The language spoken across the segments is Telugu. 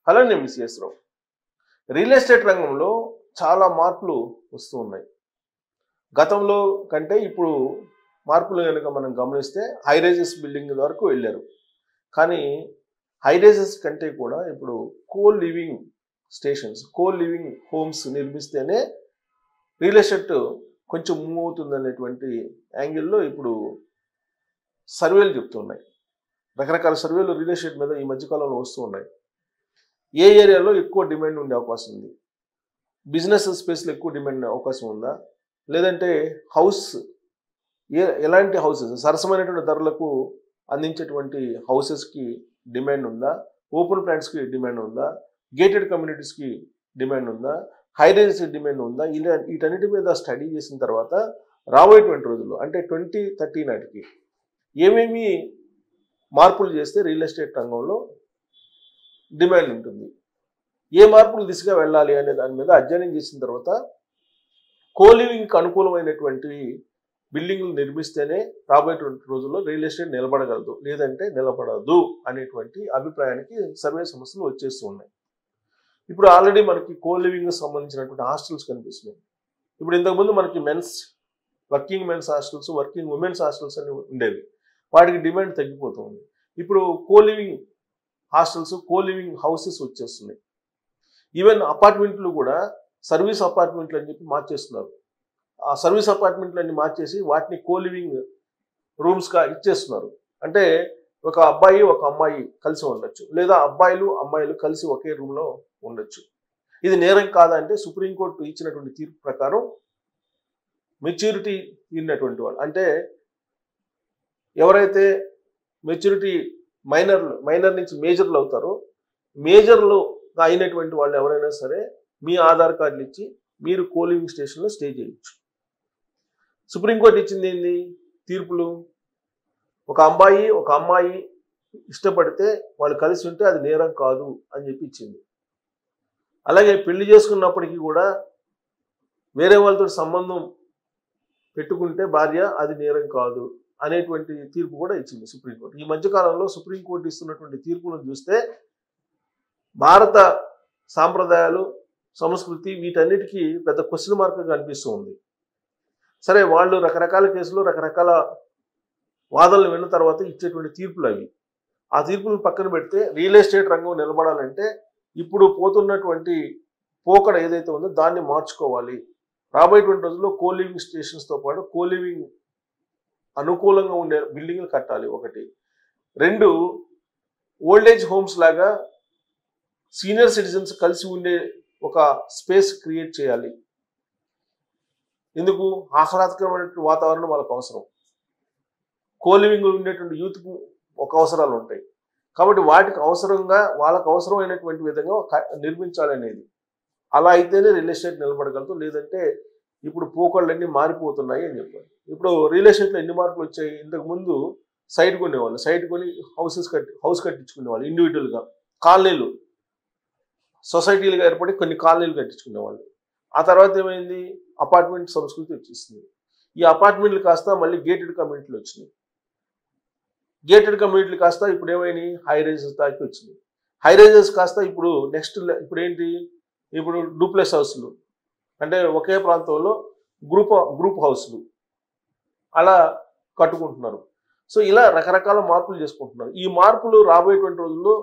హలో నేను మిస్ రావు. రియల్ ఎస్టేట్ రంగంలో చాలా మార్పులు వస్తూ ఉన్నాయి. గతంలో కంటే ఇప్పుడు మార్పులు కనుక మనం గమనిస్తే హై రైజెస్ బిల్డింగ్ వరకు వెళ్ళారు. కానీ హై రైజెస్ కంటే కూడా ఇప్పుడు co living stations, co living homes నిర్మిస్తేనే రియల్ ఎస్టేట్ కొంచెం మూవ్ అవుతుందనేటువంటి యాంగిల్లో ఇప్పుడు సర్వేలు చెప్తున్నాయి. రకరకాల సర్వేలు రియల్ ఎస్టేట్ మీద ఈ మధ్యకాలంలో వస్తూ ఉన్నాయి. ఏ ఏరియాలో ఎక్కువ డిమాండ్ ఉండే అవకాశం ఉంది, బిజినెస్ స్పేస్లో ఎక్కువ డిమాండ్ ఉండే అవకాశం ఉందా, లేదంటే హౌస్ ఎలాంటి హౌసెస్ సరసమైనటువంటి ధరలకు అందించేటువంటి హౌసెస్కి డిమాండ్ ఉందా, ఓపెన్ ప్లాట్స్కి డిమాండ్ ఉందా, గేటెడ్ కమ్యూనిటీస్కి డిమాండ్ ఉందా, హై రైజెస్కి డిమాండ్ ఉందా, ఇలా వీటన్నిటి మీద స్టడీ చేసిన తర్వాత రాబోయేటువంటి రోజుల్లో అంటే 2030 నాటికి ఏమేమి మార్పులు చేస్తే రియల్ ఎస్టేట్ రంగంలో డిమాండ్ ఉంటుంది, ఏ మార్పులు దిశగా వెళ్ళాలి అనే దాని మీద అధ్యయనం చేసిన తర్వాత కోలివింగ్కి అనుకూలమైనటువంటి బిల్డింగ్లు నిర్మిస్తేనే రాబోయేటువంటి రోజుల్లో రియల్ ఎస్టేట్ నిలబడగలదు, లేదంటే నిలబడదు అనేటువంటి అభిప్రాయానికి సర్వే సంస్థలు వచ్చేస్తూ ఉన్నాయి. ఇప్పుడు ఆల్రెడీ మనకి కోలివింగ్కి సంబంధించినటువంటి హాస్టల్స్ కనిపిస్తున్నాయి. ఇప్పుడు ఇంతకుముందు మనకి working men's hostels, working women's hostels అని ఉండేవి. వాటికి డిమాండ్ తగ్గిపోతుంది. ఇప్పుడు కోలివింగ్ హాస్టల్స్, కోలివింగ్ హౌసెస్ వచ్చేస్తున్నాయి. ఈవెన్ అపార్ట్మెంట్లు కూడా సర్వీస్ అపార్ట్మెంట్లు అని చెప్పి మార్చేస్తున్నారు. ఆ సర్వీస్ అపార్ట్మెంట్లు అన్ని మార్చేసి వాటిని కోలివింగ్ రూమ్స్గా ఇచ్చేస్తున్నారు. అంటే ఒక అబ్బాయి ఒక అమ్మాయి కలిసి ఉండొచ్చు, లేదా అబ్బాయిలు అమ్మాయిలు కలిసి ఒకే రూమ్లో ఉండొచ్చు. ఇది నేరం కాదంటే సుప్రీంకోర్టు ఇచ్చినటువంటి తీర్పు ప్రకారం మెచ్యూరిటీ ఉన్నటువంటి వాళ్ళు, అంటే ఎవరైతే మెచ్యూరిటీ మైనర్ నుంచి మేజర్లు అవుతారో, మేజర్లు అయినటువంటి వాళ్ళు ఎవరైనా సరే మీ ఆధార్ కార్డులు ఇచ్చి మీరు కోలివింగ్ స్టేషన్లో స్టే చేయొచ్చు. సుప్రీంకోర్టు ఇచ్చింది ఏంది తీర్పులు, ఒక అబ్బాయి ఒక అమ్మాయి ఇష్టపడితే వాళ్ళు కలిసి ఉంటే అది నేరం కాదు అని చెప్పి ఇచ్చింది. అలాగే పెళ్లి చేసుకున్నప్పటికీ కూడా వేరే వాళ్ళతో సంబంధం పెట్టుకుంటే భార్య అది నేరం కాదు అనేటువంటి తీర్పు కూడా ఇచ్చింది సుప్రీంకోర్టు. ఈ మధ్యకాలంలో సుప్రీంకోర్టు ఇస్తున్నటువంటి తీర్పులను చూస్తే భారత సాంప్రదాయాలు, సంస్కృతి వీటన్నిటికీ పెద్ద క్వశ్చన్ మార్క్గా కనిపిస్తూ ఉంది. సరే, వాళ్ళు రకరకాల కేసులు రకరకాల వాదనలు విన్న తర్వాత ఇచ్చేటువంటి తీర్పులు అవి. ఆ తీర్పులను పక్కన పెడితే రియల్ ఎస్టేట్ రంగం నిలబడాలంటే ఇప్పుడు పోతున్నటువంటి పోకడ ఏదైతే ఉందో దాన్ని మార్చుకోవాలి. రాబోయేటువంటి రోజుల్లో కోలివింగ్ స్టేషన్స్తో పాటు కోలివింగ్ అనుకూలంగా ఉండే బిల్డింగ్లు కట్టాలి ఒకటి. రెండు, ఓల్డేజ్ హోమ్స్ లాగా సీనియర్ సిటిజన్స్ కలిసి ఉండే ఒక స్పేస్ క్రియేట్ చేయాలి. ఎందుకు? ఆహ్లాదకరమైన వాతావరణం వాళ్ళకు అవసరం. కోలివింగ్ ఉండేటువంటి యూత్కు ఒక అవసరాలు ఉంటాయి. కాబట్టి వాటికి అవసరంగా వాళ్ళకు అవసరమైనటువంటి విధంగా నిర్మించాలనేది. అలా అయితేనే రియల్ ఎస్టేట్ నిలబడగలదు, లేదంటే ఇప్పుడు పోకళ్ళన్నీ మారిపోతున్నాయి అని చెప్పారు. ఇప్పుడు రియల్ ఎస్టేట్లో ఎన్ని మార్పులు వచ్చాయి? ఇంతకు ముందు సైట్ కొనేవాళ్ళు, సైట్ కొని హౌస్ కట్టించుకునేవాళ్ళు ఇండివిజువల్గా. కాలనీలు సొసైటీలుగా ఏర్పడి కొన్ని కాలనీలు కట్టించుకునేవాళ్ళు. ఆ తర్వాత ఏమైంది? అపార్ట్మెంట్ సంస్కృతి వచ్చేసింది. ఈ అపార్ట్మెంట్లు కాస్త మళ్ళీ గేటెడ్ కమ్యూనిటీలు వచ్చినాయి. గేటెడ్ కమ్యూనిటీలు కాస్త ఇప్పుడు ఏమైనాయి? హై రైజెస్ దాకా వచ్చినాయి. హై రైజెస్ కాస్త ఇప్పుడు ఇప్పుడు ఏంటి? ఇప్పుడు డూప్లెక్స్ హౌస్లు, అంటే ఒకే ప్రాంతంలో గ్రూప్ హౌస్లు అలా కట్టుకుంటున్నారు. సో ఇలా రకరకాల మార్పులు చేసుకుంటున్నారు. ఈ మార్పులు రాబోయేటువంటి రోజుల్లో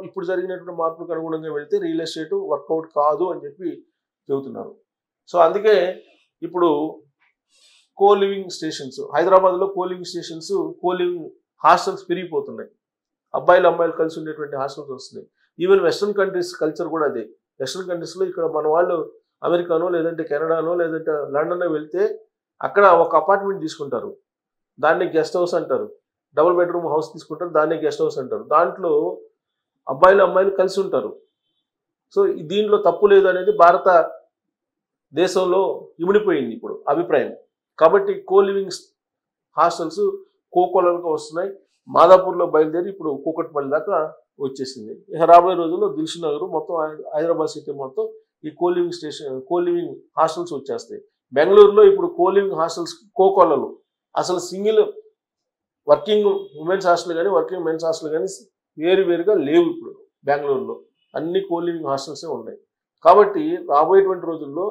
ఇప్పుడు జరిగినటువంటి మార్పులకు అనుగుణంగా వెళ్తే రియల్ ఎస్టేట్ వర్కౌట్ కాదు అని చెప్పి చెబుతున్నారు. సో అందుకే ఇప్పుడు కోలివింగ్ స్టేషన్స్, హైదరాబాద్లో కోలివింగ్ స్టేషన్స్, కోలివింగ్ హాస్టల్స్ పెరిగిపోతున్నాయి. అబ్బాయిలు అమ్మాయిలు కలిసి ఉండేటువంటి హాస్టల్స్ వస్తున్నాయి. ఈవెన్ వెస్ట్రన్ కంట్రీస్ కల్చర్ కూడా అదే. వెస్ట్రన్ కంట్రీస్లో ఇక్కడ మన వాళ్ళు అమెరికానో లేదంటే కెనడానో లేదంటే లండన్లో వెళ్తే అక్కడ ఒక అపార్ట్మెంట్ తీసుకుంటారు, దాన్ని గెస్ట్ హౌస్ అంటారు. డబుల్ బెడ్రూమ్ హౌస్ తీసుకుంటారు, దాన్ని గెస్ట్ హౌస్ అంటారు. దాంట్లో అబ్బాయిలు అమ్మాయిలు కలిసి ఉంటారు. సో దీంట్లో తప్పు లేదు అనేది భారత దేశంలో ఇమిడిపోయింది ఇప్పుడు అభిప్రాయం. కాబట్టి కోలివింగ్ హాస్టల్స్ కోకొలలుగా వస్తున్నాయి. మాదాపూర్లో బయలుదేరి ఇప్పుడు కూకట్పల్లి దాకా వచ్చేసింది. ఇక రాబోయే రోజుల్లో దిల్సుఖ్నగర్ మొత్తం హైదరాబాద్ సిటీ మొత్తం ఈ కోలివింగ్ హాస్టల్స్ వచ్చేస్తాయి. బెంగళూరులో ఇప్పుడు కోలివింగ్ హాస్టల్స్ కోకొలలు, అసలు సింగిల్ వర్కింగ్ ఉమెన్స్ హాస్టల్ కానీ వర్కింగ్ మెన్స్ హాస్టల్ కానీ వేరువేరుగా లేవు ఇప్పుడు బెంగళూరులో. అన్ని కో లివింగ్ హాస్టల్సే ఉన్నాయి. కాబట్టి రాబోయేటువంటి రోజుల్లో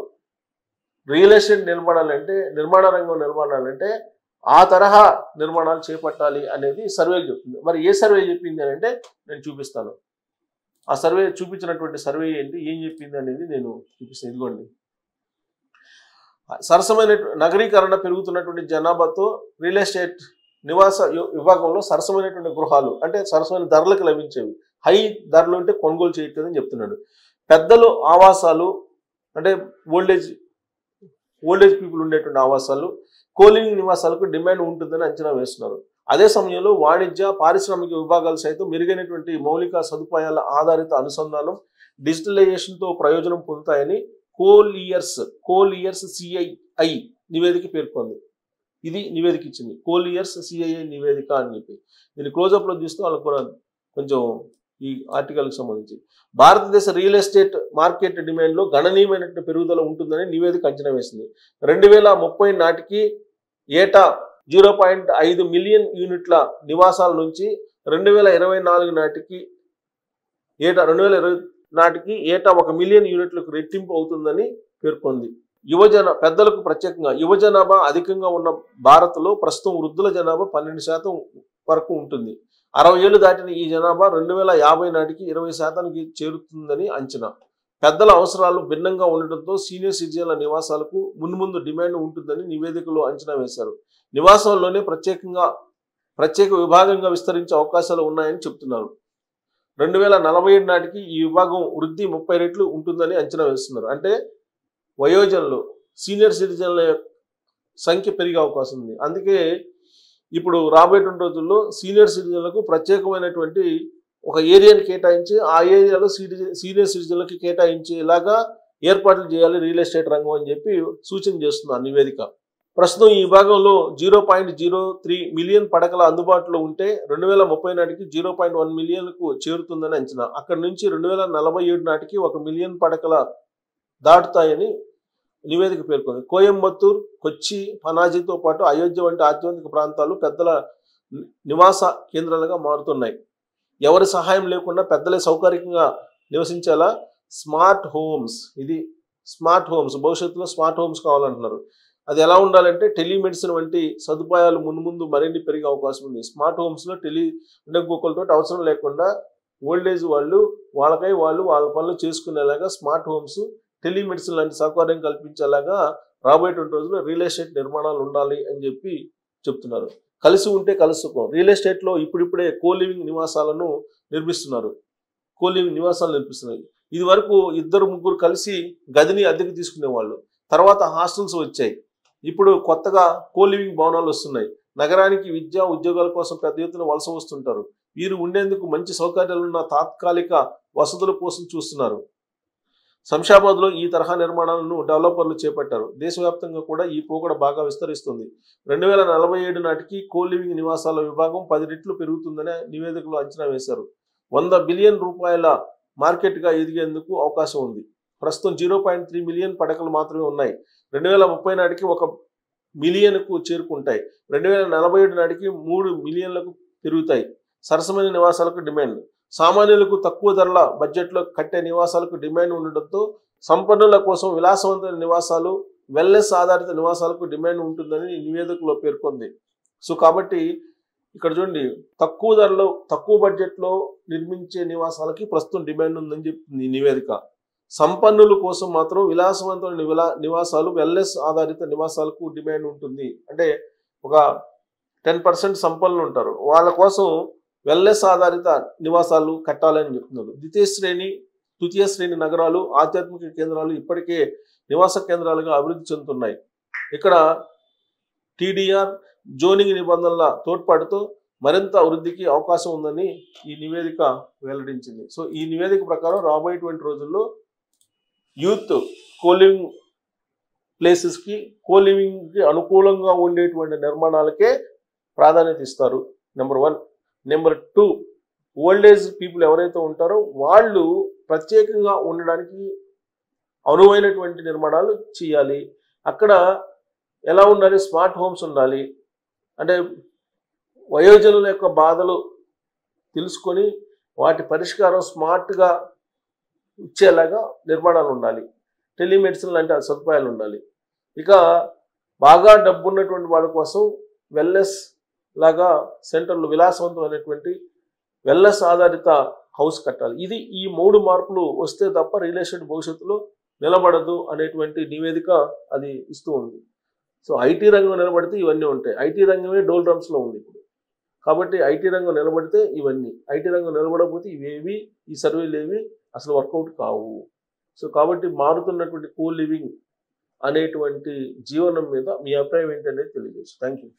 రియల్ ఎస్టేట్ నిలబడాలంటే, నిర్మాణ రంగం నిలబడాలంటే ఆ తరహా నిర్మాణాలు చేపట్టాలి అనేది సర్వే చెప్తుంది. మరి ఏ సర్వే చెప్పింది అని అంటే నేను చూపిస్తాను. ఆ సర్వే చూపించినటువంటి సర్వే ఏంటి, ఏం చెప్పింది అనేది నేను చూపిస్తాను. ఇదిగోండి, సరసమైన నగరీకరణ పెరుగుతున్నటువంటి జనాభాతో రియల్ ఎస్టేట్ నివాస విభాగంలో సరసమైనటువంటి గృహాలు అంటే సరసమైన ధరలకు లభించేవి, హై ధరలు అంటే కొనుగోలు చేయట్లేదని చెప్తున్నాడు. పెద్దలు ఆవాసాలు అంటే ఓల్డేజ్ పీపుల్ ఉండేటువంటి ఆవాసాలు, కోలివింగ్ నివాసాలకు డిమాండ్ ఉంటుందని అంచనా వేస్తున్నారు. అదే సమయంలో వాణిజ్య పారిశ్రామిక విభాగాలు సైతం మెరుగైనటువంటి మౌలిక సదుపాయాల ఆధారిత అనుసంధానం, డిజిటలైజేషన్తో ప్రయోజనం పొందుతాయని కోలియర్స్ సిఐఐ నివేదిక పేర్కొంది. ఇది నివేదిక ఇచ్చింది, కోలియర్స్ సిఐఐ నివేదిక అని చెప్పి. దీన్ని క్లోజప్లో చూస్తే వాళ్ళకు కూడా కొంచెం ఈ ఆర్టికల్కి సంబంధించి భారతదేశ రియల్ ఎస్టేట్ మార్కెట్ డిమాండ్లో గణనీయమైనటువంటి పెరుగుదల ఉంటుందని నివేదిక అంచనా వేసింది. 2030 నాటికి ఏటా 0.5 మిలియన్ యూనిట్ల నివాసాల నుంచి 2024 నాటికి ఏటా 1 మిలియన్ యూనిట్లకు రెట్టింపు అవుతుందని పేర్కొంది. పెద్దలకు ప్రత్యేకంగా యువ జనాభా అధికంగా ఉన్న భారత్లో ప్రస్తుతం వృద్ధుల జనాభా 12% వరకు ఉంటుంది. 60 ఏళ్లు దాటిన ఈ జనాభా 2050 నాటికి 20%కి చేరుతుందని అంచనా. పెద్దల అవసరాలు భిన్నంగా ఉండటంతో సీనియర్ సిటిజన్ల నివాసాలకు మున్ముందు డిమాండ్ ఉంటుందని నివేదికలో అంచనా వేశారు. నివాసాల్లోనే ప్రత్యేక విభాగంగా విస్తరించే అవకాశాలు ఉన్నాయని చెప్తున్నారు. 2047 నాటికి ఈ విభాగం వృద్ధి 30 రెట్లు ఉంటుందని అంచనా వేస్తున్నారు. అంటే వయోజనులు సీనియర్ సిటిజన్ల సంఖ్య పెరిగే అవకాశం ఉంది. అందుకే ఇప్పుడు రాబోయేటువంటి రోజుల్లో సీనియర్ సిటిజన్లకు ప్రత్యేకమైనటువంటి ఒక ఏరియాని కేటాయించి ఆ ఏరియాలో సీనియర్ సిటిజన్లకి కేటాయించేలాగా ఏర్పాట్లు చేయాలి రియల్ ఎస్టేట్ రంగం అని చెప్పి సూచన చేస్తున్నారు నివేదిక. ప్రస్తుతం ఈ విభాగంలో 0.03 మిలియన్ పడకల అందుబాటులో ఉంటే 2030 నాటికి 0.1 మిలియన్కు చేరుతుందని అంచనా. అక్కడి నుంచి 2047 నాటికి 1 మిలియన్ పడకల దాటుతాయని నివేదిక పేర్కొంది. కోయంబత్తూర్, కొచ్చి, పనాజీతో పాటు అయోధ్య వంటి ఆధ్యాత్మిక ప్రాంతాలు పెద్దల నివాస కేంద్రాలుగా మారుతున్నాయి. ఎవరి సహాయం లేకుండా పెద్దలే సౌకర్యంగా నివసించేలా స్మార్ట్ హోమ్స్ భవిష్యత్తులో స్మార్ట్ హోమ్స్ కావాలంటున్నారు. అది ఎలా ఉండాలంటే టెలిమెడిసిన్ వంటి సదుపాయాలు మున్ముందు మరిన్ని పెరిగే అవకాశం ఉంది. స్మార్ట్ హోమ్స్లో ఇంకొకరితో అవసరం లేకుండా ఓల్డేజ్ వాళ్ళ పనులు చేసుకునేలాగా స్మార్ట్ హోమ్స్, టెలిమెడిసిన్ లాంటి సౌకర్యం కల్పించేలాగా రాబోయేటువంటి రోజుల్లో రియల్ ఎస్టేట్ నిర్మాణాలు ఉండాలి అని చెప్పి చెప్తున్నారు. కలిసి ఉంటే కలుసుకోం. రియల్ ఎస్టేట్లో ఇప్పుడిప్పుడే కోలివింగ్ నివాసాలను నిర్మిస్తున్నారు. ఇది వరకు 2-3 కలిసి గదిని అద్దెకు తీసుకునేవాళ్ళు. తర్వాత హాస్టల్స్ వచ్చాయి. ఇప్పుడు కొత్తగా కోలివింగ్ భవనాలు వస్తున్నాయి. నగరానికి విద్య, ఉద్యోగాల కోసం పెద్ద ఎత్తున వలస వస్తుంటారు. వీరు ఉండేందుకు మంచి సౌకర్యాలున్న తాత్కాలిక వసతుల కోసం చూస్తున్నారు. శంషాబాద్లో ఈ తరహా నిర్మాణాలను డెవలపర్లు చేపట్టారు. దేశవ్యాప్తంగా కూడా ఈ పోకడ బాగా విస్తరిస్తుంది. 2047 నాటికి కోలివింగ్ నివాసాల విభాగం 10 రెట్లు పెరుగుతుందని నివేదికలో అంచనా వేశారు. 100 బిలియన్ రూపాయల మార్కెట్గా ఎదిగేందుకు అవకాశం ఉంది. ప్రస్తుతం 0.3 మిలియన్ పడకలు మాత్రమే ఉన్నాయి. 2030 నాటికి 1 మిలియన్కు చేరుకుంటాయి. 2047 నాటికి 3 మిలియన్లకు పెరుగుతాయి. సరసమైన నివాసాలకు డిమాండ్. సామాన్యులకు తక్కువ ధరల బడ్జెట్లో కట్టే నివాసాలకు డిమాండ్ ఉండడంతో సంపన్నుల కోసం విలాసవంతమైన నివాసాలు, వెల్నెస్ ఆధారిత నివాసాలకు డిమాండ్ ఉంటుందని నివేదికలో పేర్కొంది. సో కాబట్టి ఇక్కడ చూడండి, తక్కువ ధరలో తక్కువ బడ్జెట్లో నిర్మించే నివాసాలకి ప్రస్తుతం డిమాండ్ ఉందని చెప్తుంది ఈ నివేదిక. సంపన్నుల కోసం మాత్రం విలాసవంతమైన నివాసాలు, వెల్నెస్ ఆధారిత నివాసాలకు డిమాండ్ ఉంటుంది. అంటే ఒక 10% సంపన్నులు ఉంటారు, వాళ్ళ కోసం వెల్నెస్ ఆధారిత నివాసాలు కట్టాలని చెప్తున్నారు. తృతీయ శ్రేణి నగరాలు, ఆధ్యాత్మిక కేంద్రాలు ఇప్పటికే నివాస కేంద్రాలుగా అభివృద్ధి చెందుతున్నాయి. ఇక్కడ టీడీఆర్ జోనింగ్ నిబంధనల తోడ్పాటుతో మరింత అభివృద్ధికి అవకాశం ఉందని ఈ నివేదిక వెల్లడించింది. సో ఈ నివేదిక ప్రకారం రాబోయేటువంటి రోజుల్లో యూత్ కోలివింగ్ ప్లేసెస్కి, కోలివింగ్కి అనుకూలంగా ఉండేటువంటి నిర్మాణాలకే ప్రాధాన్యత ఇస్తారు. నెంబర్ 1. నెంబర్ 2, ఓల్డేజ్ పీపుల్ ఎవరైతే ఉంటారో వాళ్ళు ప్రత్యేకంగా ఉండడానికి అనువైనటువంటి నిర్మాణాలు చేయాలి. అక్కడ ఎలా ఉండాలి? స్మార్ట్ హోమ్స్ ఉండాలి. అంటే వయోజనుల యొక్క బాధలు తెలుసుకొని వాటి పరిష్కారం స్మార్ట్గా ఇచ్చేలాగా నిర్మాణాలు ఉండాలి. టెలిమెడిసిన్ లాంటి సదుపాయాలు ఉండాలి. ఇక బాగా డబ్బు ఉన్నటువంటి వాళ్ళ కోసం వెల్నెస్ లాగా సెంటర్లు, విలాసవంతమైనటువంటి వెల్నెస్ ఆధారిత హౌస్ కట్టాలి. ఈ 3 మార్పులు వస్తే తప్ప రియల్ ఎస్టేట్ భవిష్యత్తులో నిలబడదు అనేటువంటి నివేదిక అది ఇస్తూ ఉంది. సో ఐటీ రంగం నిలబడితే ఇవన్నీ ఉంటాయి. ఐటీ రంగమే డోల్ డ్రమ్స్లో ఉంది ఇప్పుడు. కాబట్టి ఐటీ రంగం నిలబడితే ఇవన్నీ, ఐటీ రంగం నిలబడకపోతే ఇవేవి, ఈ సర్వేలు ఏవి అసలు వర్కౌట్ కావు. సో కాబట్టి మారుతున్నటువంటి కో లివింగ్ అనేటువంటి జీవనం మీద మీ అభిప్రాయం ఏంటనేది తెలియజేసి. Thank you.